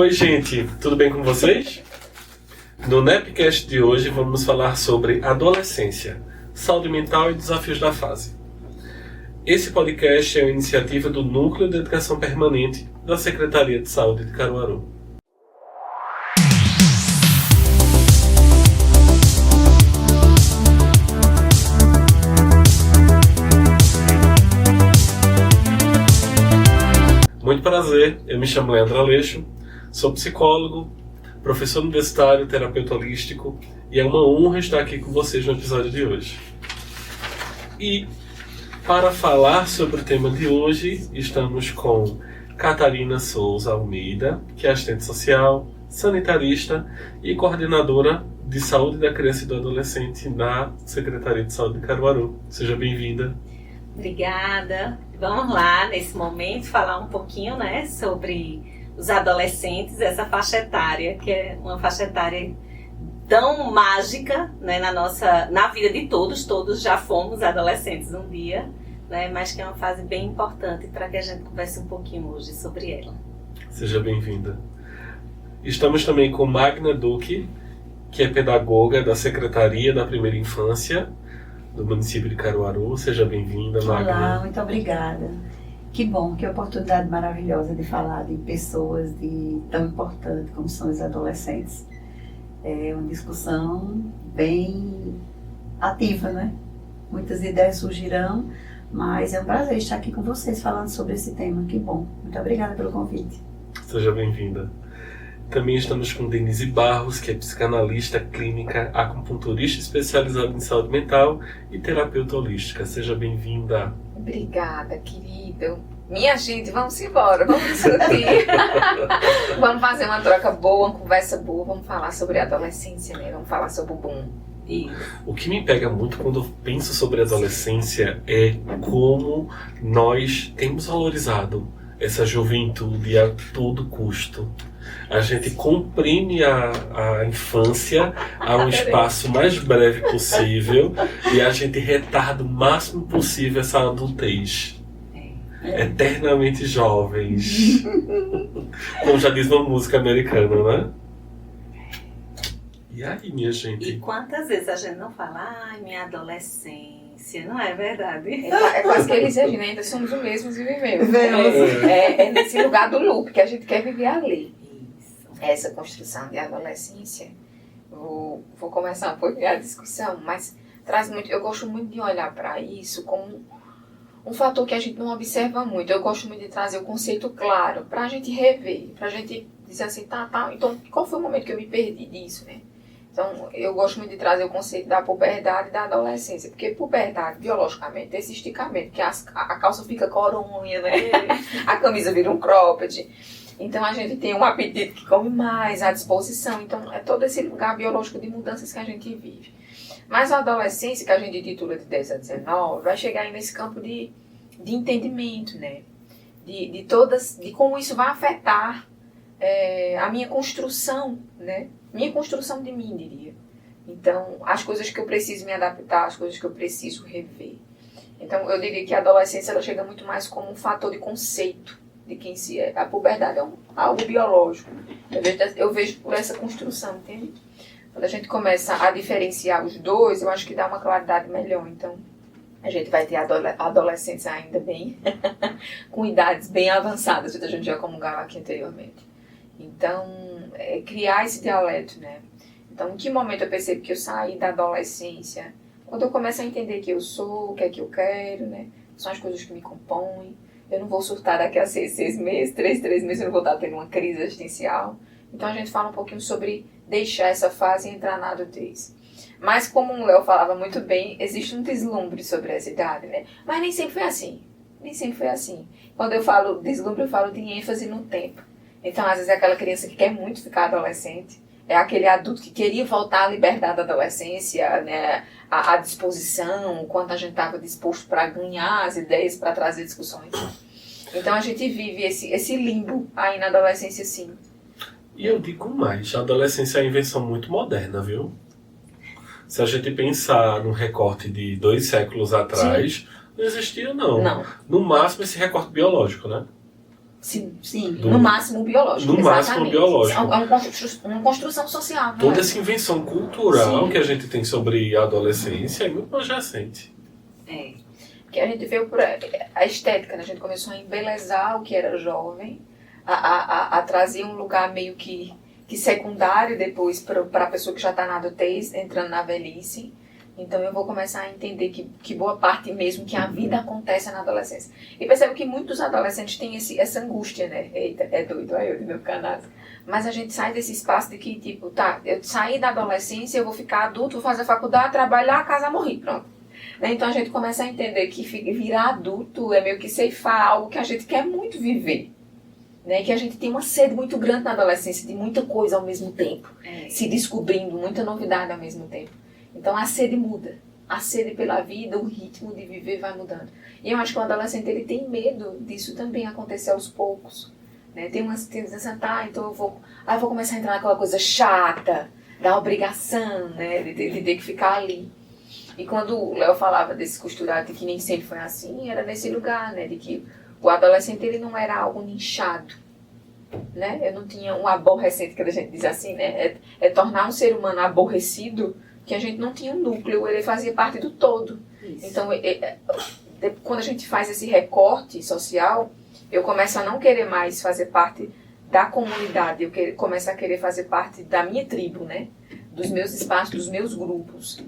Oi, gente, tudo bem com vocês? No Nepcast de hoje vamos falar sobre adolescência, saúde mental e desafios da fase. Esse podcast é uma iniciativa do Núcleo de Educação Permanente da Secretaria de Saúde de Caruaru. Muito prazer, eu me chamo Leandro Aleixo, sou psicólogo, professor universitário, terapeuta holístico e é uma honra estar aqui com vocês no episódio de hoje. E para falar sobre o tema de hoje, estamos com Catarina Souza Almeida, que é assistente social, sanitarista e coordenadora de saúde da criança e do adolescente na Secretaria de Saúde de Caruaru. Seja bem-vinda. Obrigada. Vamos lá, nesse momento, falar um pouquinho, sobre os adolescentes, essa faixa etária, que é uma faixa etária tão mágica, na vida de todos já fomos adolescentes um dia, mas que é uma fase bem importante para que a gente converse um pouquinho hoje sobre ela. Seja bem-vinda. Estamos também com Magna Duque, que é pedagoga da Secretaria da Primeira Infância do município de Caruaru. Seja bem-vinda, Magna. Olá, muito obrigada. Que bom, que oportunidade maravilhosa de falar de pessoas tão importantes como são os adolescentes. É uma discussão bem ativa, né? Muitas ideias surgirão, mas é um prazer estar aqui com vocês falando sobre esse tema. Que bom. Muito obrigada pelo convite. Seja bem-vinda. Também estamos com Denise Barros, que é psicanalista clínica, acupunturista especializada em saúde mental e terapeuta holística. Seja bem-vinda. Obrigada, querido. Minha gente, vamos embora, vamos discutir. Vamos fazer uma troca boa, uma conversa boa, vamos falar sobre a adolescência, Vamos falar sobre o boom. O que me pega muito quando eu penso sobre a adolescência é como nós temos valorizado essa juventude a todo custo. A gente comprime a infância a um espaço mais breve possível e a gente retarda o máximo possível essa adultez. Eternamente jovens. Como já diz uma música americana, né? E aí, minha gente? E quantas vezes a gente não fala, ai, minha adolescência, não é verdade? É quase que eles dizem, ainda somos o mesmo e vivemos. É nesse lugar do loop que a gente quer viver ali. Essa construção de adolescência, vou começar um pouquinho a discussão, mas traz muito, eu gosto muito de olhar para isso como um fator que a gente não observa muito. Eu gosto muito de trazer o conceito claro, para a gente rever, para a gente dizer assim, tá, então qual foi o momento que eu me perdi disso, Então, eu gosto muito de trazer o conceito da puberdade e da adolescência, porque puberdade, biologicamente, é esse esticamento, que a calça fica coronha, A camisa vira um cropped. Então, a gente tem um apetite que come mais, à disposição. Então, é todo esse lugar biológico de mudanças que a gente vive. Mas a adolescência, que a gente titula de 10 a 19, vai chegar aí nesse campo de entendimento, De como isso vai afetar a minha construção, Minha construção de mim, diria. Então, as coisas que eu preciso me adaptar, as coisas que eu preciso rever. Então, eu diria que a adolescência ela chega muito mais como um fator de conceito de quem se é. A puberdade é algo biológico. Eu vejo por essa construção, entende? Quando a gente começa a diferenciar os dois, eu acho que dá uma claridade melhor. Então, a gente vai ter adolescentes ainda bem, com idades bem avançadas, que a gente já comungava aqui anteriormente. Então, criar esse dialeto, Então, em que momento eu percebo que eu saí da adolescência? Quando eu começo a entender quem eu sou, o que é que eu quero, São as coisas que me compõem. Eu não vou surtar daqui a 6 meses, 3 meses, eu não vou estar tendo uma crise existencial. Então, a gente fala um pouquinho sobre deixar essa fase e entrar na adultez. Mas, como o Léo falava muito bem, existe um deslumbre sobre essa idade, Mas nem sempre foi assim. Nem sempre foi assim. Quando eu falo deslumbre, eu falo de ênfase no tempo. Então, às vezes, é aquela criança que quer muito ficar adolescente. É aquele adulto que queria voltar à liberdade da adolescência, à disposição, o quanto a gente estava disposto para ganhar as ideias, para trazer discussões. Então, a gente vive esse limbo aí na adolescência, sim. E eu digo mais, a adolescência é uma invenção muito moderna, viu? Se a gente pensar num recorte de 2 séculos atrás, não existia, não. No máximo, esse recorte biológico, Sim, Sim. no máximo biológico. No máximo biológico. É uma construção social. Toda essa invenção cultural que a gente tem sobre a adolescência é muito mais recente. Que a gente veio por a estética, né? A gente começou a embelezar o que era jovem, a trazer um lugar meio que secundário depois para a pessoa que já está na adultez, entrando na velhice. Então eu vou começar a entender que boa parte mesmo que a vida acontece na adolescência. E percebo que muitos adolescentes têm essa angústia, né? Eita, é doido, aí eu de meu canal. Mas a gente sai desse espaço de que, tipo, tá, eu saí da adolescência, eu vou ficar adulto, vou fazer faculdade, trabalhar, casar, morrer, pronto. Então a gente começa a entender que virar adulto é meio que ceifar algo que a gente quer muito viver. Né? Que a gente tem uma sede muito grande na adolescência, de muita coisa ao mesmo tempo. Se descobrindo, muita novidade ao mesmo tempo. Então a sede muda. A sede pela vida, o ritmo de viver vai mudando. E eu acho que o adolescente ele tem medo disso também acontecer aos poucos. Né? Tem assim, tá, então eu vou começar a entrar naquela coisa chata, da obrigação, né? de ter que ficar ali. E quando o Léo falava desse costurado, que nem sempre foi assim, era nesse lugar, né? De que o adolescente ele não era algo nichado. Né? Eu não tinha um aborrecente, que a gente diz assim, né? É tornar um ser humano aborrecido, que a gente não tinha um núcleo, ele fazia parte do todo. Isso. Então, quando a gente faz esse recorte social, eu começo a não querer mais fazer parte da comunidade, eu começo a querer fazer parte da minha tribo, né? Dos meus espaços, dos meus grupos.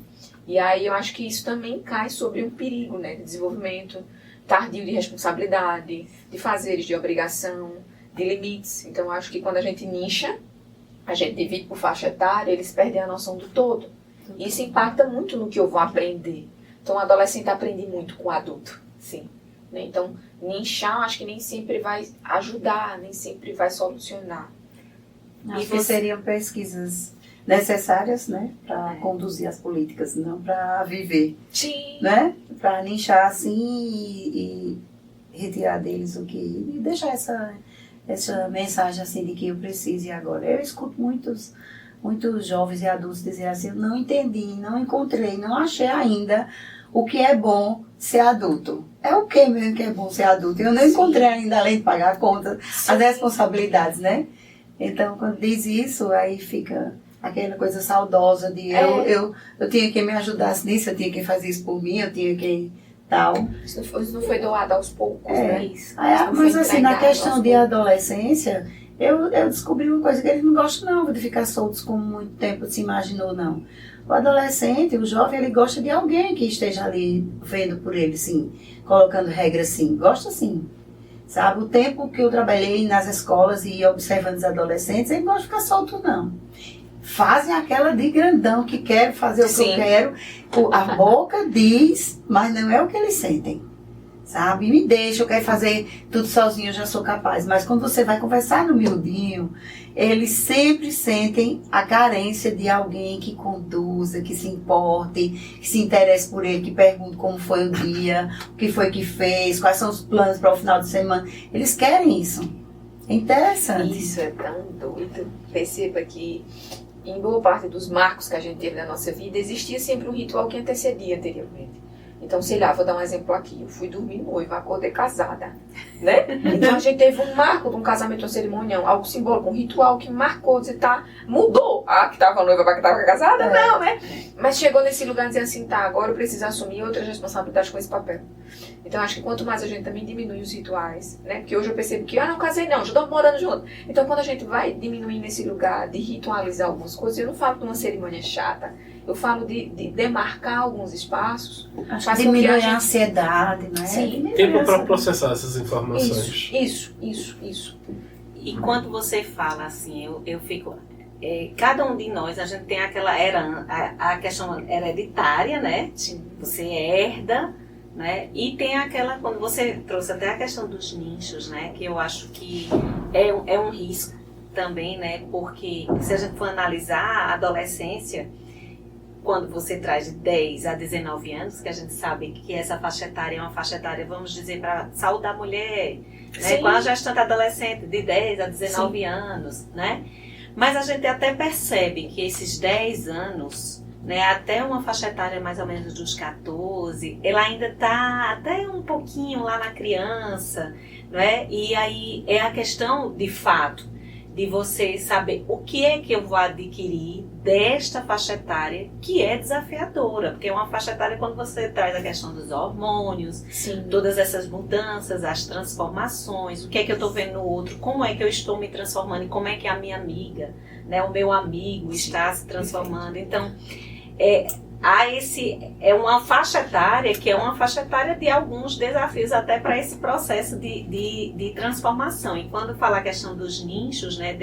E aí eu acho que isso também cai sobre um perigo, né? De desenvolvimento tardio de responsabilidade, de fazeres de obrigação, de limites. Então eu acho que quando a gente nicha, a gente divide por faixa etária, eles perdem a noção do todo. E isso impacta muito no que eu vou aprender. Então o adolescente aprende muito com o adulto, sim. Né? Então nichar acho que nem sempre vai ajudar, nem sempre vai solucionar. Acho que seriam pesquisas necessárias, né, para conduzir as políticas, não para viver. Sim. Né? Para nichar assim e retirar deles o que... E deixar essa mensagem assim de que eu preciso e agora. Eu escuto muitos jovens e adultos dizer assim, eu não entendi, não encontrei, não achei ainda o que é bom ser adulto. É o que mesmo que é bom ser adulto? Eu não encontrei ainda, além de pagar a conta, as responsabilidades, né? Então, quando diz isso, aí fica aquela coisa saudosa de eu tinha que me ajudar nisso, eu tinha que fazer isso por mim, eu tinha que tal. Isso não foi doado aos poucos, né? Isso mas assim, na questão de adolescência, eu descobri uma coisa que eles não gostam não, de ficar soltos como muito tempo se imaginou, não. O adolescente, o jovem, ele gosta de alguém que esteja ali vendo por ele, sim, colocando regras, sim. Gosta, sim. Sabe, o tempo que eu trabalhei nas escolas e observando os adolescentes, eles não gostam de ficar solto, não. Fazem aquela de grandão, que quero fazer o que eu quero. A boca diz, mas não é o que eles sentem. Sabe? Me deixa, eu quero fazer tudo sozinho, eu já sou capaz. Mas quando você vai conversar no miudinho, eles sempre sentem a carência de alguém que conduza, que se importe, que se interesse por ele, que pergunte como foi o dia, o que foi que fez, quais são os planos para o final de semana. Eles querem isso. É interessante. Isso é tão doido. Perceba que em boa parte dos marcos que a gente teve na nossa vida, existia sempre um ritual que antecedia anteriormente. Então, sei lá, vou dar um exemplo aqui. Eu fui dormir noiva, acordei casada, né? Então, a gente teve um marco de um casamento, uma cerimonial, algo simbólico, um ritual que marcou, dizer, tá, mudou. A que tava noiva para que tava casada? Não, né? Mas chegou nesse lugar dizendo assim, tá, agora eu preciso assumir outras responsabilidades com esse papel. Então, acho que quanto mais a gente também diminui os rituais, né? Porque hoje eu percebo que, não casei não, já estamos morando junto. Então, quando a gente vai diminuindo esse lugar de ritualizar algumas coisas, eu não falo de uma cerimônia chata, eu falo de demarcar alguns espaços. Diminuir a ansiedade, né? Sim. Tempo para processar essas informações. Isso. E quando você fala assim, eu fico... cada um de nós, a gente tem aquela a questão hereditária, né? Sim. Você herda, né? E tem aquela, quando você trouxe até a questão dos nichos, né? Que eu acho que é um risco também, né? Porque se a gente for analisar a adolescência, quando você traz de 10 a 19 anos, que a gente sabe que essa faixa etária é uma faixa etária, vamos dizer, para saúde da mulher, né? Com a gestante adolescente de 10 a 19 anos, né? Mas a gente até percebe que esses 10 anos, né, até uma faixa etária mais ou menos dos 14, ela ainda está até um pouquinho lá na criança, não é? E aí é a questão, de fato, de você saber o que é que eu vou adquirir desta faixa etária, que é desafiadora, porque é uma faixa etária quando você traz a questão dos hormônios, Sim. todas essas mudanças, as transformações, o que é que eu estou vendo no outro, como é que eu estou me transformando e como é que a minha amiga, né, o meu amigo está se transformando. Então, é uma faixa etária que é uma faixa etária de alguns desafios até para esse processo de transformação. E quando falar a questão dos nichos, né,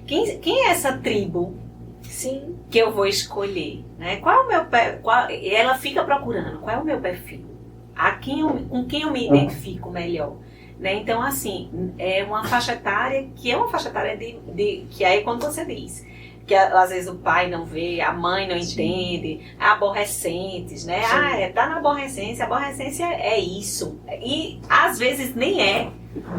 quem é essa tribo? Sim. Que eu vou escolher, né? Ela fica procurando qual é o meu perfil, com quem eu me identifico melhor, né? Então, assim, é uma faixa etária que é uma faixa etária que aí quando você diz que às vezes o pai não vê, a mãe não entende, aborrecentes, né? Sim. Tá na aborrecência, a aborrecência é isso. E às vezes nem é.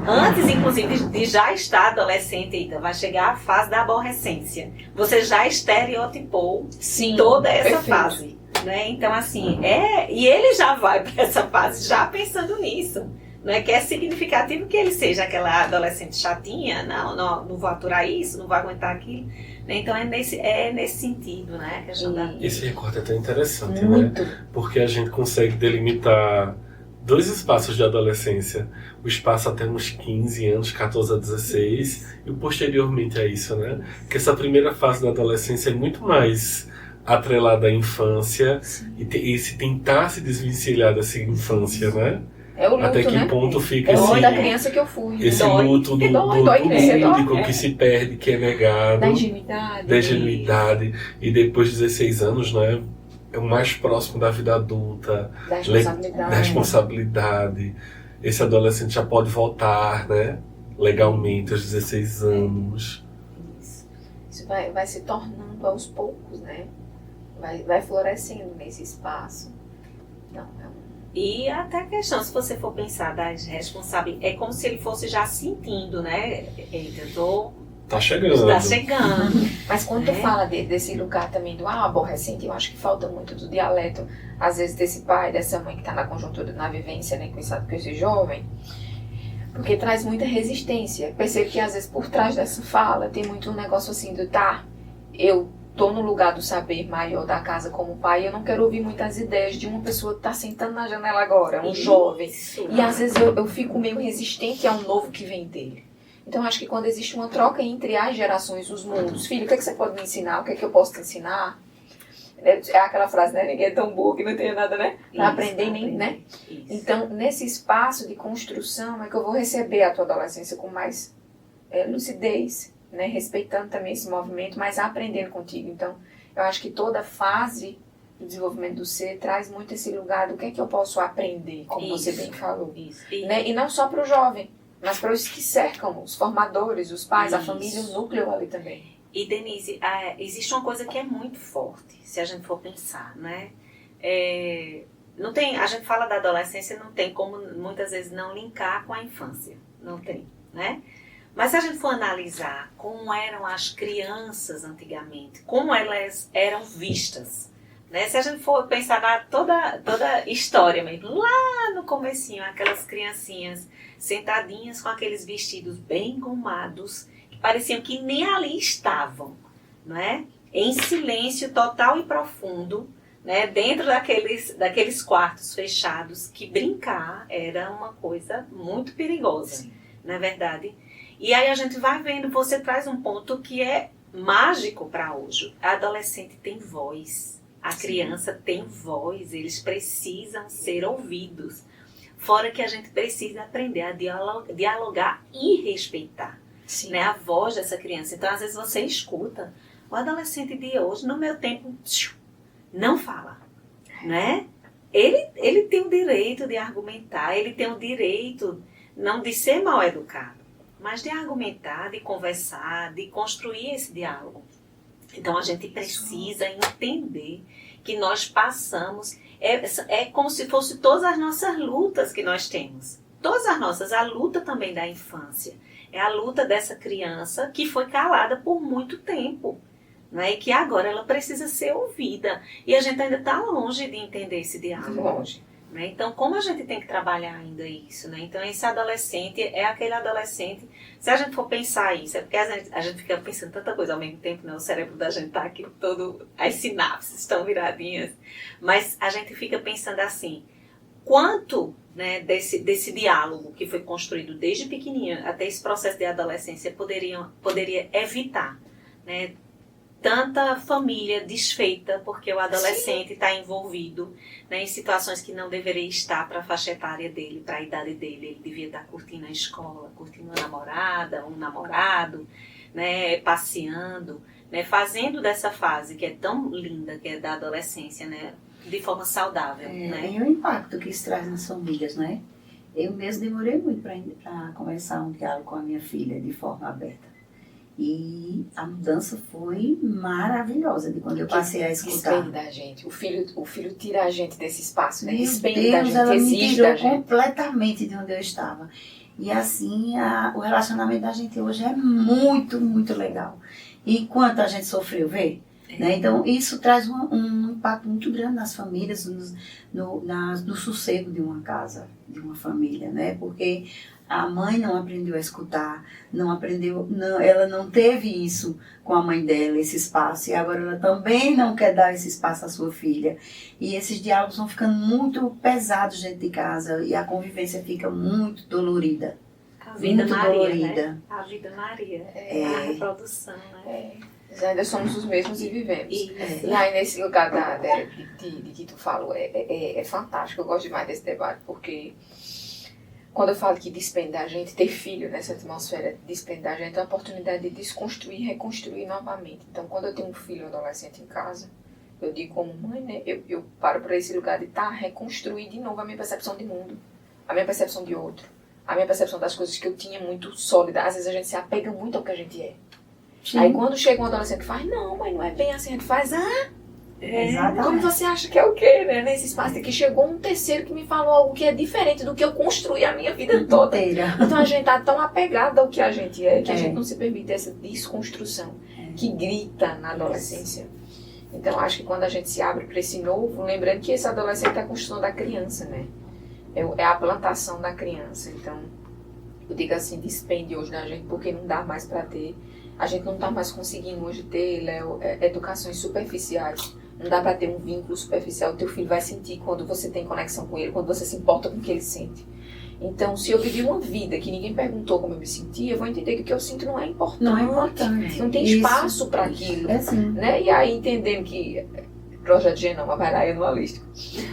Antes, inclusive, de já estar adolescente, ainda vai chegar a fase da aborrecência. Você já estereotipou Sim, toda essa perfeito. fase, né? Então, assim, e ele já vai para essa fase já pensando nisso. Não é que é significativo que ele seja aquela adolescente chatinha, não vou aturar isso, não vou aguentar aquilo. Então é nesse sentido, né? A questão Esse recorte é tão interessante, Muito. né? Porque a gente consegue delimitar 2 espaços de adolescência. O espaço até uns 15 anos, 14 a 16, e posteriormente a isso, né? Porque essa primeira fase da adolescência é muito mais atrelada à infância e se tentar se desvencilhar dessa infância, né? É o luto, Até que né? ponto fica É o nome da esse criança que eu fui. luto Dói, do crescer, lúdico dói. que se perde, que é negado. Da ingenuidade. Da ingenuidade. E depois de 16 anos, né? É o mais próximo da vida adulta. Da responsabilidade. Da responsabilidade. Esse adolescente já pode voltar, né? Legalmente aos 16 anos. Isso vai se tornando aos poucos, né? Vai florescendo nesse espaço. Então, E até a questão, se você for pensar das responsabilidades, é como se ele fosse já sentindo, né? Tá chegando. Tá chegando. Mas quando tu fala desse lugar também do aborrecente, eu acho que falta muito do dialeto, às vezes, desse pai, dessa mãe que tá na conjuntura, na vivência, né, com esse jovem, porque traz muita resistência. Percebo que, às vezes, por trás dessa fala, tem muito um negócio assim do eu tô no lugar do saber maior da casa como pai, eu não quero ouvir muitas ideias de uma pessoa que tá sentando na janela agora, um jovem. E às vezes eu fico meio resistente ao novo que vem dele. Então, acho que quando existe uma troca entre as gerações, os mundos, filho, o que é que você pode me ensinar? O que é que eu posso te ensinar? É aquela frase, né? Ninguém é tão burro que não tem nada, né? Pra aprender, nem, né? Isso. Então, nesse espaço de construção é que eu vou receber a tua adolescência com mais lucidez, né? Respeitando também esse movimento, mas aprendendo contigo. Então, eu acho que toda fase do desenvolvimento do ser traz muito esse lugar do que é que eu posso aprender, como você bem falou. Isso. Né? E não só para o jovem, mas para os que cercam, os formadores, os pais, a Isso. família, o núcleo ali também. E, Denise, existe uma coisa que é muito forte, se a gente for pensar, né? Não tem, a gente fala da adolescência, não tem como muitas vezes não linkar com a infância, não tem, né? Mas se a gente for analisar como eram as crianças antigamente, como elas eram vistas, né? Se a gente for pensar na toda a história mesmo, lá no comecinho, aquelas criancinhas sentadinhas com aqueles vestidos bem engomados, que pareciam que nem ali estavam, não é? Em silêncio total e profundo, né? Dentro daqueles quartos fechados, que brincar era uma coisa muito perigosa, sim, não é verdade? E aí a gente vai vendo, você traz um ponto que é mágico para hoje. A adolescente tem voz, a criança tem voz, eles precisam ser ouvidos. Fora que a gente precisa aprender a dialogar e respeitar, né, a voz dessa criança. Então, às vezes você escuta, o adolescente de hoje, no meu tempo, não fala, né? Ele tem o direito de argumentar, ele tem o direito não de ser mal educado, mas de argumentar, de conversar, de construir esse diálogo. Então, a gente precisa entender que nós passamos, é como se fosse todas as nossas lutas que nós temos. Todas as nossas, a luta também da infância. É a luta dessa criança que foi calada por muito tempo, né? E que agora ela precisa ser ouvida. E a gente ainda está longe de entender esse diálogo. Longe. né? Então, como a gente tem que trabalhar ainda isso, né? Então, esse adolescente é aquele adolescente, se a gente for pensar isso, é porque a gente fica pensando tanta coisa ao mesmo tempo, né? O cérebro da gente tá aqui todo, as sinapses estão viradinhas, mas a gente fica pensando assim, quanto, né, desse diálogo que foi construído desde pequenininho até esse processo de adolescência poderia evitar, né, tanta família desfeita porque o adolescente está envolvido, né, em situações que não deveria estar para a faixa etária dele, para a idade dele. Ele devia estar curtindo a escola, curtindo uma namorada, um namorado, né, passeando, né, fazendo dessa fase que é tão linda, que é da adolescência, né, de forma saudável. Né? E o impacto que isso traz nas famílias, né? Eu mesmo demorei muito para começar um diálogo com a minha filha de forma aberta. E a mudança foi maravilhosa de quando eu passei a escutar. Despende da gente. O filho tira a gente desse espaço, né? Meu Despende da Deus, gente, ela me exige da tirou gente. completamente de onde eu estava. E assim, o relacionamento da gente hoje é muito, muito legal. E quanto a gente sofreu, né? Então, isso traz um impacto muito grande nas famílias, no sossego de uma casa, de uma família, né? Porque a mãe não aprendeu a escutar, ela não teve isso com a mãe dela, esse espaço, e agora ela também não quer dar esse espaço à sua filha. E esses diálogos vão ficando muito pesados dentro de casa, e a convivência fica muito dolorida. A vida muito Maria, dolorida. né? A vida Maria, a reprodução, né? Nós ainda somos os mesmos e vivemos. Isso. E aí, nesse lugar de que tu falou, é fantástico. Eu gosto demais desse debate, porque quando eu falo que despende da gente, ter filho nessa atmosfera despende da gente, é uma oportunidade de desconstruir e reconstruir novamente. Então, quando eu tenho um filho adolescente em casa, eu digo como mãe, né? Eu paro para esse lugar de reconstruir de novo a minha percepção de mundo, a minha percepção de outro, a minha percepção das coisas que eu tinha muito sólida. Às vezes a gente se apega muito ao que a gente é. Sim. Aí quando chega um adolescente que faz, não, mãe, não é bem assim, a gente faz, como você acha que é o quê, né? Nesse espaço aqui chegou um terceiro que me falou algo que é diferente do que eu construí a minha vida toda. Então a gente tá tão apegado ao que a gente é, que a gente não se permite essa desconstrução que grita na adolescência. Então acho que quando a gente se abre para esse novo, lembrando que esse adolescente é a construção da criança, né? É a plantação da criança. Então eu digo assim, despende hoje da gente, porque não dá mais para ter. A gente não está mais conseguindo hoje ter, Léo, educações superficiais. Não dá para ter um vínculo superficial. O teu filho vai sentir quando você tem conexão com ele, quando você se importa com o que ele sente. Então, se eu vivi uma vida que ninguém perguntou como eu me sentia, eu vou entender que o que eu sinto não é importante. Não é importante. Não tem espaço para aquilo. É sim. Né? E aí, entendendo que... projeto de genoma, vai lá, é anualístico.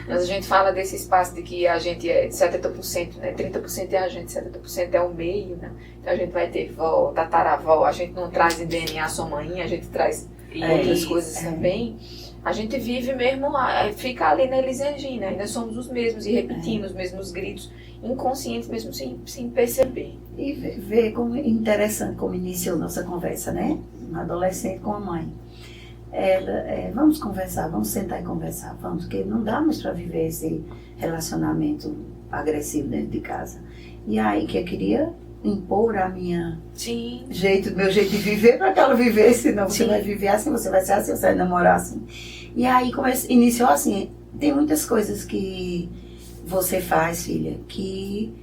Mas a gente fala desse espaço de que a gente é 70%, né? 30% é a gente, 70% é o meio, né? Então a gente vai ter vó, tataravó, a gente não traz em DNA sua mãe, a gente traz outras coisas também. A gente vive mesmo, fica ali na Elisângina, ainda somos os mesmos e repetindo os mesmos gritos, inconscientes mesmo, sem perceber. E ver como interessante como iniciou nossa conversa, né? Um adolescente com a mãe. Vamos conversar, vamos sentar e conversar, vamos, porque não dá mais para viver esse relacionamento agressivo dentro de casa. E aí que eu queria impor a minha meu jeito de viver para que ela vivesse, senão você vai viver assim, você vai ser assim, você vai namorar assim. E aí iniciou assim, tem muitas coisas que você faz, filha, que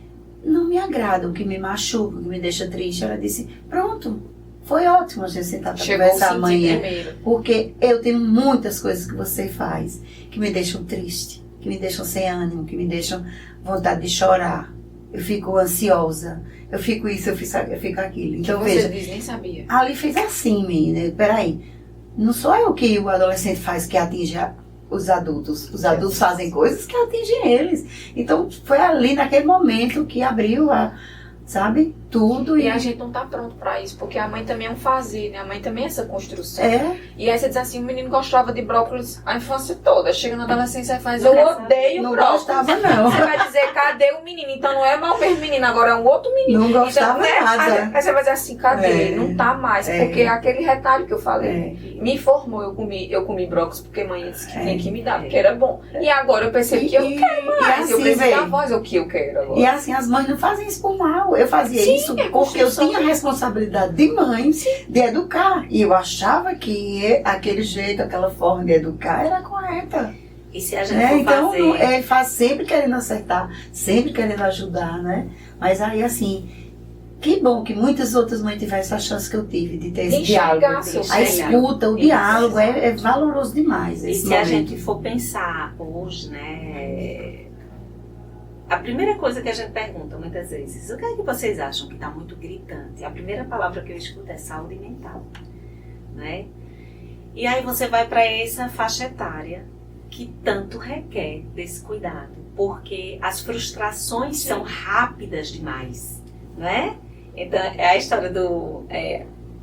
não me agradam, que me machucam, que me deixam triste. Ela disse, pronto. Foi ótimo a gente sentar para conversar amanhã, porque eu tenho muitas coisas que você faz que me deixam triste, que me deixam sem ânimo, que me deixam vontade de chorar. Eu fico ansiosa, eu fico isso, eu fico aquilo. Então você veja, diz, nem sabia. Ali fez assim, menina, peraí, não sou eu que o adolescente faz que atinge os adultos. Os adultos fazem coisas que atingem eles. Então foi ali naquele momento que abriu sabe? Tudo. E a gente não tá pronto pra isso, porque a mãe também é um fazer, né? A mãe também é essa construção. E aí você diz assim, o menino gostava de brócolis a infância toda. Chega na adolescência e faz, eu odeio não brócolis. Não gostava, não. Você vai dizer, cadê o menino? Então não é mais o mesmo menino, agora é um outro menino. Não gostava então, nada. Aí você vai dizer assim, cadê? Não tá mais. Porque aquele retalho que eu falei me formou. Eu comi brócolis porque mãe disse que tinha que me dar, porque era bom. E agora eu percebi que eu quero mais. Assim, eu preciso dar voz ao que eu quero agora. E assim, as mães não fazem isso por mal. Eu fazia isso porque eu tinha a responsabilidade de mãe de educar. E eu achava que aquele jeito, aquela forma de educar era correta. E se a gente for Então, fazer... ele faz sempre querendo acertar, sempre querendo ajudar, né? Mas aí, assim, que bom que muitas outras mães tiveram essa chance que eu tive de ter esse diálogo. A escuta, o diálogo é valoroso demais. E se a gente for pensar hoje, né? A primeira coisa que a gente pergunta muitas vezes, o que é que vocês acham que está muito gritante? A primeira palavra que eu escuto é saúde mental, né? E aí você vai para essa faixa etária que tanto requer desse cuidado, porque as frustrações são rápidas demais, né? Então, é a história do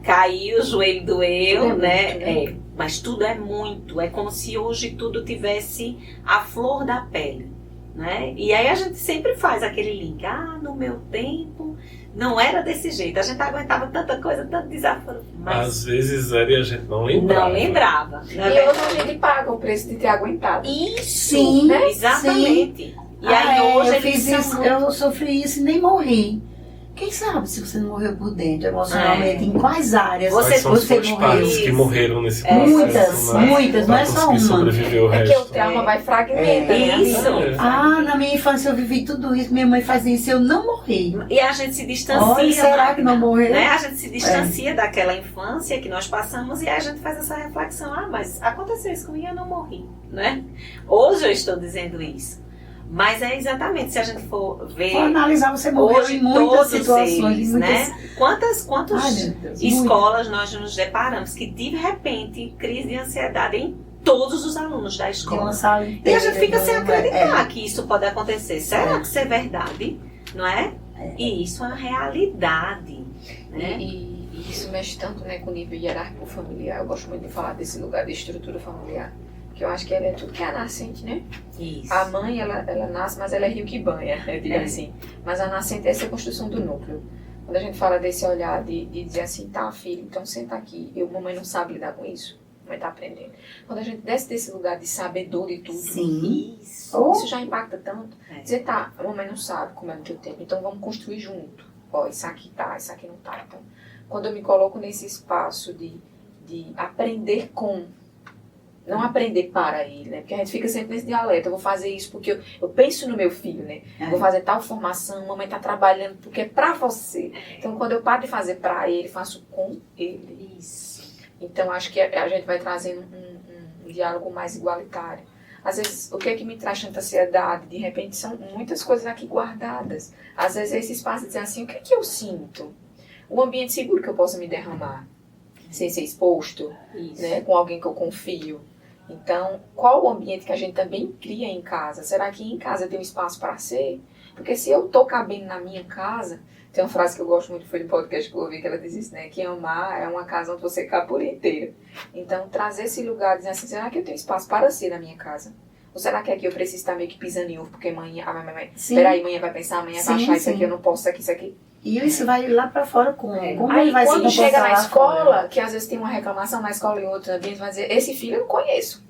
caiu, o joelho doeu, né? Mas tudo é muito, é como se hoje tudo tivesse a flor da pele, né? E aí a gente sempre faz aquele link, no meu tempo não era desse jeito, a gente aguentava tanta coisa, tanto desaforo. Mas às vezes era e a gente não lembrava. Não lembrava. E hoje a gente paga o preço de ter aguentado. Isso, Sim, né? Exatamente. Sim. E aí hoje eu fiz isso, eu sofri isso e nem morri. Quem sabe se você não morreu por dentro, emocionalmente, em quais áreas Quais são você os morreu? partes que morreram nesse processo, Muitas, não é só uma. Sobreviver o É resto. que o trauma vai fragmentando. Isso. Na minha infância eu vivi tudo isso, minha mãe fazia isso, eu não morri. E a gente se distancia. Olha, será que não morreu? Né? A gente se distancia daquela infância que nós passamos e a gente faz essa reflexão. Mas aconteceu isso comigo e eu não morri, né? Hoje eu estou dizendo isso. Mas é exatamente, se a gente for ver... For analisar, você morreu hoje, em muitas todos situações. eles, muitas... né? Quantas Deus, escolas nós nos deparamos que, de repente, crise de ansiedade em todos os alunos da escola. E a gente fica sem acreditar que isso pode acontecer. Será que isso é verdade? Não é? E isso é uma realidade. Né? E isso mexe tanto, né, com o nível hierárquico familiar. Eu gosto muito de falar desse lugar de estrutura familiar. Que eu acho que ela é tudo que é a nascente, né? Isso. A mãe, ela nasce, mas ela é rio que banha, eu digo assim. Mas a nascente é essa construção do núcleo. Quando a gente fala desse olhar de dizer assim, tá, filho, então senta aqui. Mamãe não sabe lidar com isso. Mamãe tá aprendendo. Quando a gente desce desse lugar de sabedor de tudo, Sim. Isso já impacta tanto. Dizer, tá, a mamãe não sabe como é no teu tempo, então vamos construir junto. Isso aqui tá, isso aqui não tá. Então, quando eu me coloco nesse espaço de aprender com... Não aprender para ele, né? Porque a gente fica sempre nesse dialeto. Eu vou fazer isso porque eu penso no meu filho, né? Vou fazer tal formação, mamãe tá trabalhando porque é pra você. Então, quando eu paro de fazer pra ele, faço com ele. Isso. Então, acho que a gente vai trazendo um diálogo mais igualitário. Às vezes, o que é que me traz tanta ansiedade? De repente, são muitas coisas aqui guardadas. Às vezes, esse espaço de dizer assim, o que é que eu sinto? O ambiente seguro que eu possa me derramar, sem ser exposto, né? Com alguém que eu confio. Então, qual o ambiente que a gente também cria em casa? Será que em casa tem um espaço para ser? Porque se eu tô cabendo na minha casa, tem uma frase que eu gosto muito, foi no podcast que eu ouvi, que ela diz isso, né? Que amar é uma casa onde você cabe por inteira. Então, trazer esse lugar, dizer assim, será que eu tenho espaço para ser na minha casa? Ou será que aqui eu preciso estar meio que pisando em ovo, porque mãe, peraí, mãe vai pensar, amanhã vai achar isso aqui, eu não posso, isso aqui. E isso vai lá pra fora como aí, ele vai quando se chega na lá escola, fora. que às vezes tem uma reclamação na escola e outra ambiente, vai dizer, esse filho eu não conheço.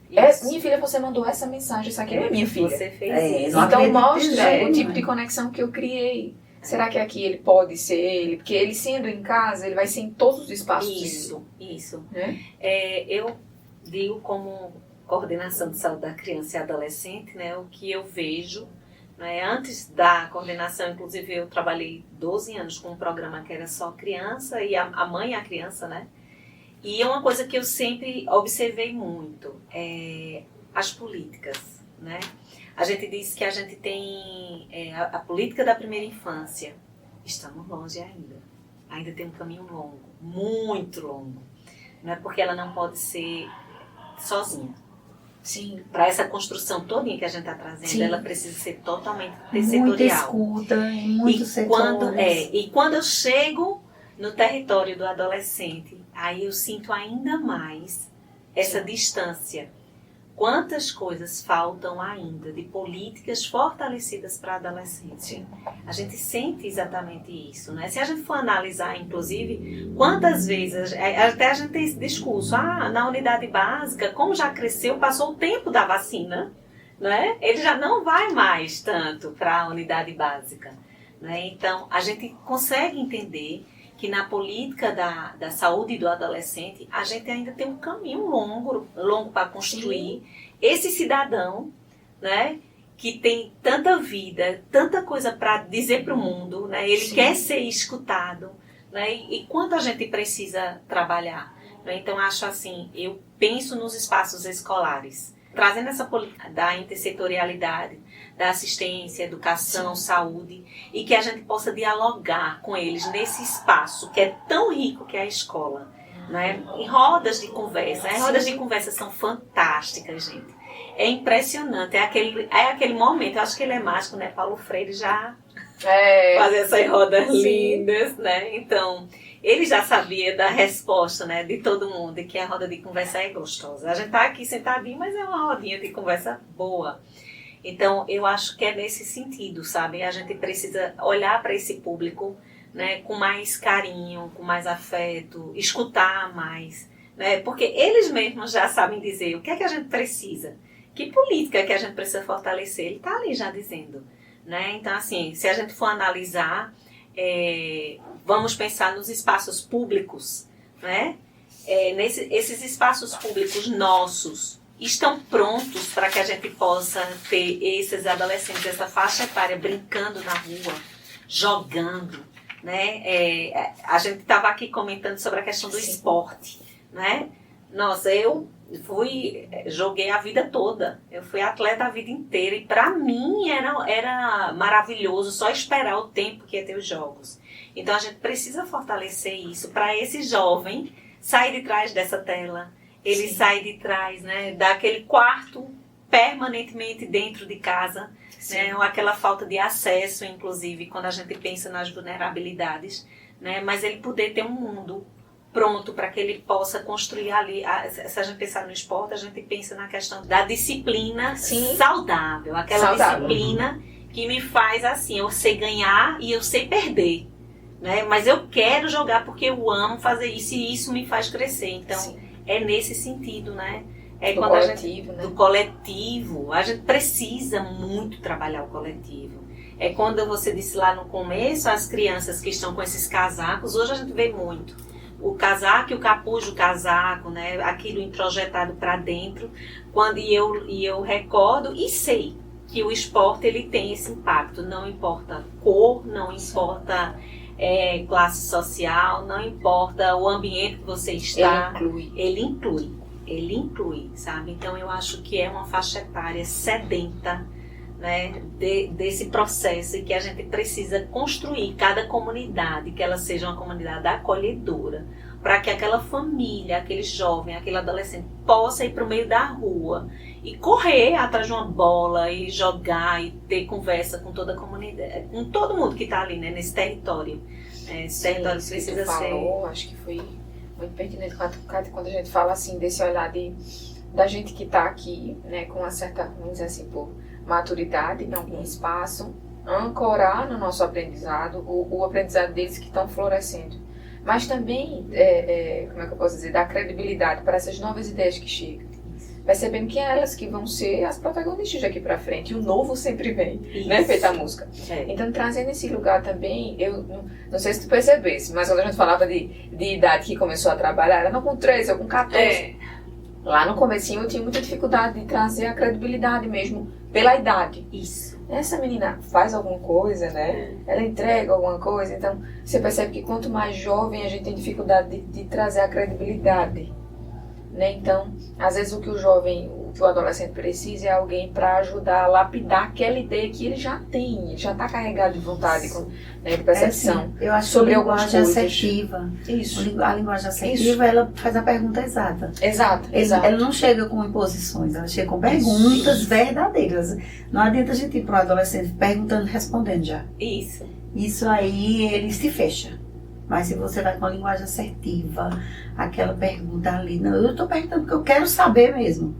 Minha filha, você mandou essa mensagem, isso aqui não é minha filha. Você fez isso. Então mostra o tipo de conexão que eu criei. Será que aqui ele pode ser ele? Porque ele sendo em casa, ele vai ser em todos os espaços. Isso. Né? Eu digo como coordenação de saúde da criança e adolescente, né, o que eu vejo. Né, antes da coordenação, inclusive, eu trabalhei 12 anos com um programa que era só criança e a mãe e a criança, né? E é uma coisa que eu sempre observei muito, as políticas, né? A gente diz que a gente tem a política da primeira infância. Estamos longe ainda. Ainda tem um caminho longo, muito longo. Não é porque ela não pode ser sozinha. Sim. Para essa construção todinha que a gente está trazendo, Sim. ela precisa ser totalmente Muita setorial. escuta, em muitos setores. E quando eu chego no território do adolescente, aí eu sinto ainda mais essa distância. Quantas coisas faltam ainda de políticas fortalecidas para a adolescência? A gente sente exatamente isso, né? Se a gente for analisar, inclusive, quantas vezes, até a gente tem esse discurso, na unidade básica, como já cresceu, passou o tempo da vacina, né? Ele já não vai mais tanto para a unidade básica, né? Então, a gente consegue entender que na política da saúde do adolescente, a gente ainda tem um caminho longo para construir esse cidadão, né, que tem tanta vida, tanta coisa para dizer para o mundo, né, ele quer ser escutado, né, e quanto a gente precisa trabalhar. Né? Então, acho assim, eu penso nos espaços escolares, trazendo essa política da intersetorialidade, da assistência, educação, saúde, e que a gente possa dialogar com eles nesse espaço que é tão rico que é a escola. Né? Em rodas de conversa. As rodas de conversa são fantásticas, gente. É impressionante. É aquele momento, eu acho que ele é mágico, né? Paulo Freire já fazia essas rodas lindas, né? Então, ele já sabia da resposta, né, de todo mundo, e que a roda de conversa é gostosa. A gente tá aqui sentadinho, mas é uma rodinha de conversa boa. Então, eu acho que é nesse sentido, sabe? A gente precisa olhar para esse público, né, com mais carinho, com mais afeto, escutar mais, né? Porque eles mesmos já sabem dizer o que é que a gente precisa, que política que a gente precisa fortalecer. Ele está ali já dizendo, né? Então, assim, se a gente for analisar, vamos pensar nos espaços públicos, né? Esses espaços públicos nossos estão prontos para que a gente possa ter esses adolescentes, essa faixa etária brincando na rua, jogando, né? A gente estava aqui comentando sobre a questão do esporte, né? Nossa, eu joguei a vida toda, eu fui atleta a vida inteira e para mim era maravilhoso só esperar o tempo que ia ter os jogos. Então a gente precisa fortalecer isso para esse jovem sair de trás dessa tela, ele sai de trás, né, daquele quarto permanentemente dentro de casa, né, ou aquela falta de acesso, inclusive, quando a gente pensa nas vulnerabilidades, né, mas ele poder ter um mundo pronto para que ele possa construir ali. Se a gente pensar no esporte, a gente pensa na questão da disciplina saudável, aquela disciplina que me faz assim, eu sei ganhar e eu sei perder, né, mas eu quero jogar porque eu amo fazer isso e isso me faz crescer. Então, é nesse sentido, né? Do quando coletivo, né? Do coletivo. A gente precisa muito trabalhar o coletivo. É quando você disse lá no começo, as crianças que estão com esses casacos, hoje a gente vê muito. O casaco e o capuz do casaco, né? Aquilo introjetado para dentro. Eu recordo e sei que o esporte ele tem esse impacto. Não importa cor, não importa classe social, não importa o ambiente que você está. Ele inclui, sabe? Então eu acho que é uma faixa etária sedenta, né, desse processo e que a gente precisa construir cada comunidade, que ela seja uma comunidade acolhedora, para que aquela família, aquele jovem, aquele adolescente possa ir para o meio da rua e correr atrás de uma bola e jogar e ter conversa com toda a comunidade, com todo mundo que está ali, né, nesse território. Esse território precisa ser... Acho que foi muito pertinente quando a gente fala assim desse olhar da gente que está aqui, né, com uma certa, vamos dizer assim, por maturidade em algum espaço, ancorar no nosso aprendizado, o aprendizado deles que estão florescendo. Mas também, como é que eu posso dizer, dar credibilidade para essas novas ideias que chegam. Percebendo que é elas que vão ser as protagonistas daqui para frente. E o novo sempre vem, né? Feita a música. Então, trazendo esse lugar também, eu não sei se tu percebesse, mas quando a gente falava de idade que começou a trabalhar, era não com 13 ou com 14. Lá no comecinho eu tinha muita dificuldade de trazer a credibilidade mesmo pela idade. Isso. Essa menina faz alguma coisa, né? Ela entrega alguma coisa. Então, você percebe que quanto mais jovem a gente tem dificuldade de trazer a credibilidade. Né? Então, às vezes o que o adolescente precisa é alguém para ajudar a lapidar aquela ideia que ele já tem, ele já está carregado de vontade, né, de percepção. Eu acho sobre que a algumas linguagem coisas. assertiva. Isso. A linguagem assertiva, ela faz a pergunta exata. Exato. Ela não chega com imposições, ela chega com perguntas verdadeiras. Não adianta a gente ir para um adolescente perguntando e respondendo já. Isso aí, ele se fecha. Mas se você vai com a linguagem assertiva, aquela pergunta ali, não, eu estou perguntando porque eu quero saber mesmo.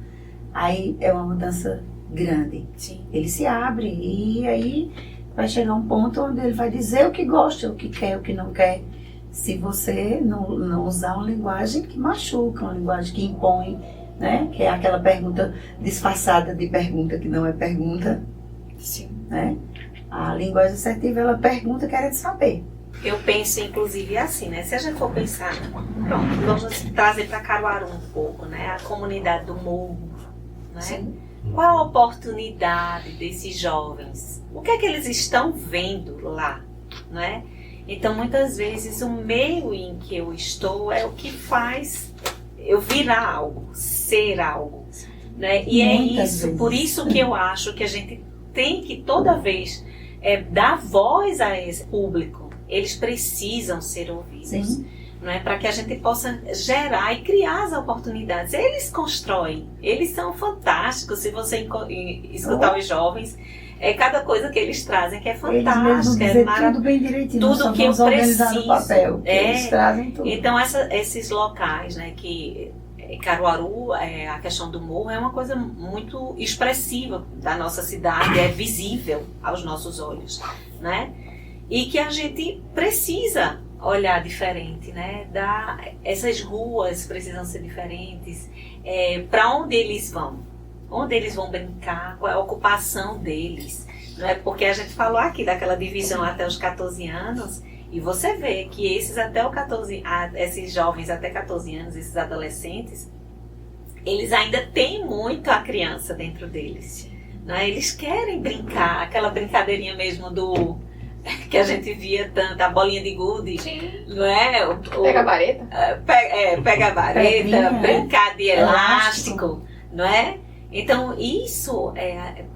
Aí é uma mudança grande. Sim. Ele se abre e aí vai chegar um ponto onde ele vai dizer o que gosta, o que quer, o que não quer. Se você não usar uma linguagem que machuca, uma linguagem que impõe, né? Que é aquela pergunta disfarçada de pergunta que não é pergunta. Sim. Né? A linguagem assertiva, ela pergunta querendo saber. Eu penso, inclusive, assim, né? Se a gente for pensar, pronto, vamos trazer para Caruaru um pouco, né? A comunidade do Morro, né? Sim. Qual a oportunidade desses jovens? O que é que eles estão vendo lá, né? Então, muitas vezes, o meio em que eu estou é o que faz eu virar algo, ser algo, né? E Muitas é isso, vezes. por isso que eu acho que a gente tem que toda vez dar voz a esse público. Eles precisam ser ouvidos, Sim. não é? Para que a gente possa gerar e criar as oportunidades. Eles constroem, eles são fantásticos. Se você escutar os jovens, cada coisa que eles trazem que é Eles mesmos fantástica, dizer tudo bem direitinho, tudo nós só que eu vamos organizar no preciso. papel. Eles trazem tudo. Então esses locais, né, que Caruaru, a questão do morro é uma coisa muito expressiva da nossa cidade, é visível aos nossos olhos, né? E que a gente precisa olhar diferente, né? Essas ruas precisam ser diferentes. Para onde eles vão? Onde eles vão brincar? Qual é a ocupação deles? Não é? Porque a gente falou aqui daquela divisão até os 14 anos, e você vê que esses jovens até 14 anos, esses adolescentes, eles ainda têm muito a criança dentro deles. Não é? Eles querem brincar, aquela brincadeirinha mesmo que a gente via tanto, a bolinha de gude. Sim. Não é? Pega a vareta. Pega a vareta, Pedrinha, brincar de elástico. elástico, não é? Então, isso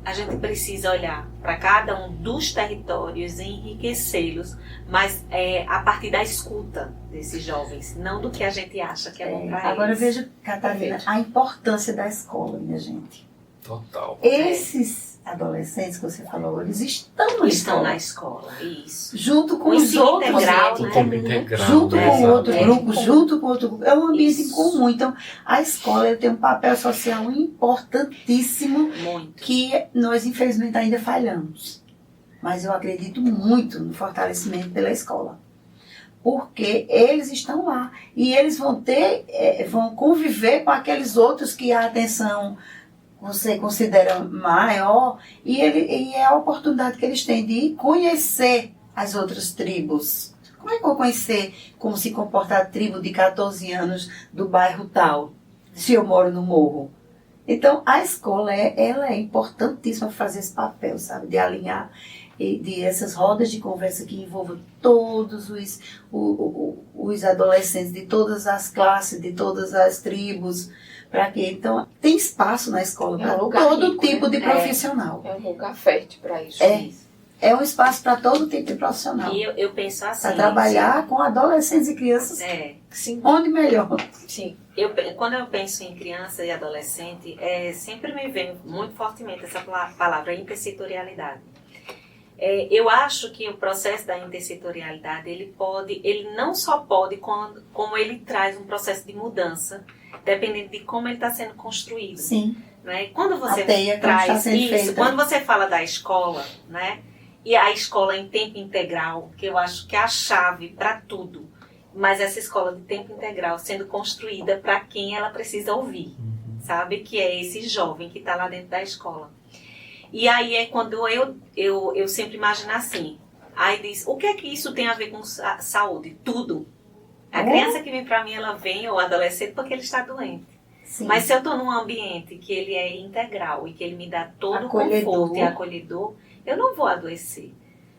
a gente precisa olhar para cada um dos territórios e enriquecê-los, mas a partir da escuta desses jovens, não do que a gente acha que é bom para eles. Agora veja, Catarina, a importância da escola, minha gente. Total. Esses adolescentes que você falou, eles estão na escola. escola, isso. Junto com O os ensino outros, integral, O né? tempo integral. junto né? com Exato. outro grupo, junto com outro grupo. É um ambiente Isso. em comum. Então, a escola tem um papel social importantíssimo Muito. que nós, infelizmente, ainda falhamos. Mas eu acredito muito no fortalecimento pela escola. Porque eles estão lá. E eles vão conviver com aqueles outros que a atenção você considera maior, e é a oportunidade que eles têm de conhecer as outras tribos. Como é que eu vou conhecer como se comporta a tribo de 14 anos do bairro tal, se eu moro no morro? Então, a escola ela é importantíssima para fazer esse papel, sabe? De alinhar de essas rodas de conversa que envolvam todos os adolescentes de todas as classes, de todas as tribos, para que então tem espaço na escola para todo rico, tipo né? de profissional. É um lugar fértil para isso. É um espaço para todo tipo de profissional. E eu penso assim. Para trabalhar com adolescentes e crianças, Sim. onde melhor. Sim. Quando eu penso em criança e adolescente, sempre me vem muito fortemente essa palavra intersetorialidade. Eu acho que o processo da intersetorialidade, ele não só pode, como ele traz um processo de mudança, dependendo de como ele está sendo construído. Sim. Né? Quando você A teia que traz está sendo isso, feita. quando você fala da escola, né? E a escola em tempo integral, que eu acho que é a chave para tudo, mas essa escola de tempo integral sendo construída para quem ela precisa ouvir, sabe? Que é esse jovem que está lá dentro da escola. E aí é quando eu sempre imagino assim, aí diz, o que é que isso tem a ver com saúde? Tudo. A criança que vem para mim, ela vem, ou adolescente, porque ele está doente. Sim. Mas se eu estou num ambiente que ele é integral e que ele me dá todo o conforto e acolhedor, eu não vou adoecer.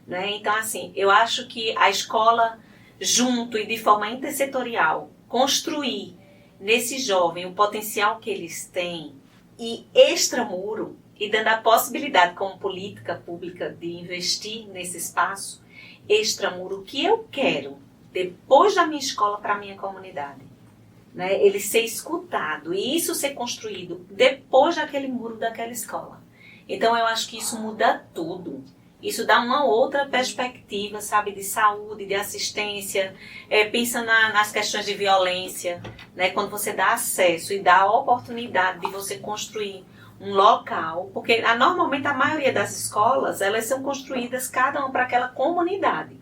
Né? Então, assim, eu acho que a escola, junto e de forma intersetorial, construir nesse jovem o potencial que eles têm e extramuro, e dando a possibilidade como política pública de investir nesse espaço extramuro, o que eu quero depois da minha escola para a minha comunidade. Né? Ele ser escutado e isso ser construído depois daquele muro daquela escola. Então eu acho que isso muda tudo. Isso dá uma outra perspectiva, sabe, de saúde, de assistência, pensa nas questões de violência, né? Quando você dá acesso e dá a oportunidade de você construir um local, porque normalmente a maioria das escolas, elas são construídas cada uma para aquela comunidade,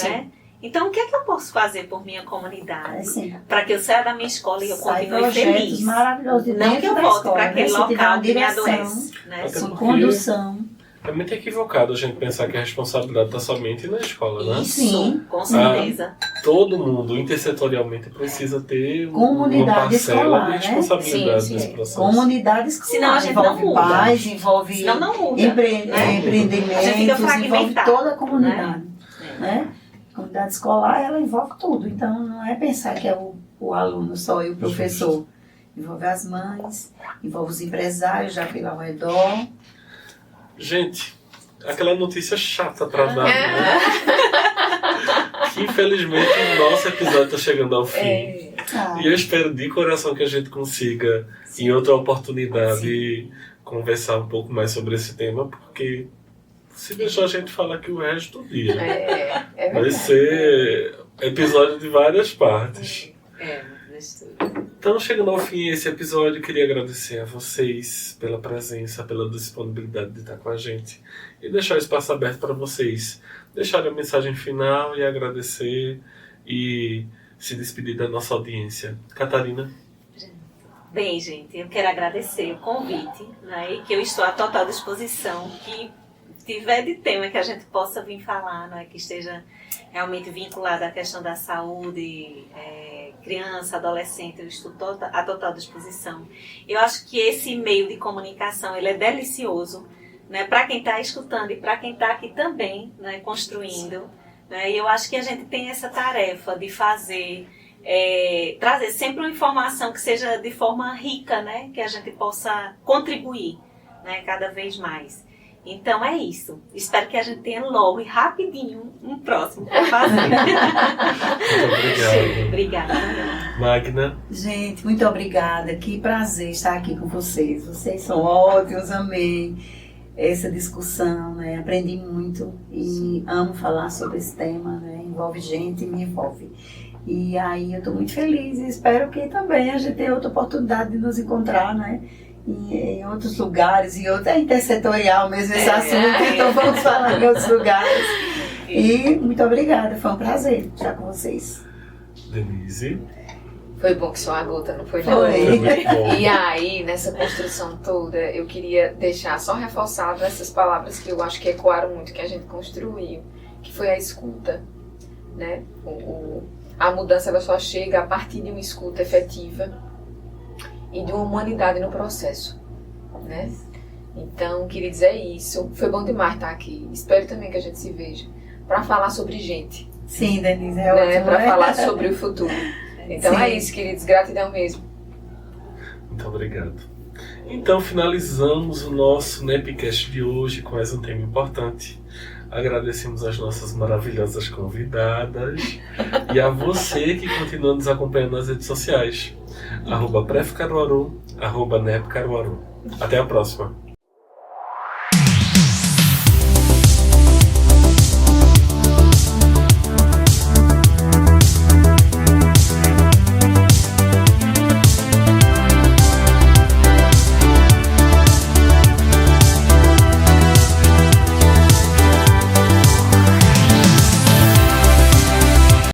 né? Então, o que é que eu posso fazer por minha comunidade? Para que eu saia da minha escola e eu continue feliz. Maravilhosos. Não que eu volte para aquele local que me adoece. Né? Com condução. É muito equivocado a gente pensar que a responsabilidade está somente na escola, né? Sim, com certeza. Todo mundo, intersetorialmente, precisa ter comunidade uma parcela escolar, de responsabilidade Sim, nesse processo. Comunidade escolar. Senão a gente envolve não muda. pais, envolve Senão não muda. empreendimentos, A gente fica envolve fragmentado, toda a comunidade. É. Né? A comunidade escolar, ela envolve tudo. Então, não é pensar que é o aluno só e o professor. Envolve as mães, envolve os empresários já pelo ao redor. Gente, aquela notícia chata pra dar, né? Que infelizmente o nosso episódio está chegando ao fim. Ah, E eu espero de coração que a gente consiga, em outra oportunidade, conversar um pouco mais sobre esse tema, porque se deixar a gente falar aqui o resto do dia. É Vai verdade. ser episódio de várias partes. Mistura. Então, chegando ao fim esse episódio, queria agradecer a vocês pela presença, pela disponibilidade de estar com a gente e deixar o espaço aberto para vocês deixarem a mensagem final e agradecer e se despedir da nossa audiência. Catarina? Bem, gente, eu quero agradecer o convite, né, e que eu estou à total disposição, que tiver de tema que a gente possa vir falar, né, que esteja realmente vinculado à questão da saúde, criança, adolescente, eu estou à total disposição. Eu acho que esse meio de comunicação, ele é delicioso, né, para quem está escutando e para quem está aqui também, né, construindo. Né, e eu acho que a gente tem essa tarefa de fazer, trazer sempre uma informação que seja de forma rica, né, que a gente possa contribuir, né, cada vez mais. Então é isso. Espero que a gente tenha logo e rapidinho um próximo para fazer. Muito obrigado. Obrigada. Magna? gente, muito obrigada. Que prazer estar aqui com vocês. Vocês são ótimos, amei essa discussão, né? Aprendi muito e amo falar sobre esse tema, né? Envolve gente e me envolve. E aí eu estou muito feliz e espero que também a gente tenha outra oportunidade de nos encontrar, né? Em outros lugares, é intersetorial mesmo esse assunto, então vamos falar em outros lugares. E muito obrigada, foi um prazer estar com vocês. Denise? Foi bom que só a gota, não foi? Foi. Não? Foi muito bom. E aí, nessa construção toda, eu queria deixar só reforçado essas palavras que eu acho que ecoaram muito, que a gente construiu, que foi a escuta, né? A mudança ela só chega a partir de uma escuta efetiva e de uma humanidade no processo, né? Então, queria dizer isso. Foi bom demais estar aqui. Espero também que a gente se veja para falar sobre gente, Sim, Denise, é né? ótimo. Para né? falar sobre o futuro. Então Sim. é isso, queridos. Gratidão mesmo. Muito obrigado. Então, finalizamos o nosso Nepcast de hoje com mais um tema importante. Agradecemos as nossas maravilhosas convidadas e a você que continua nos acompanhando nas redes sociais. @prefcaruaru, @nepcaruaru. Até a próxima.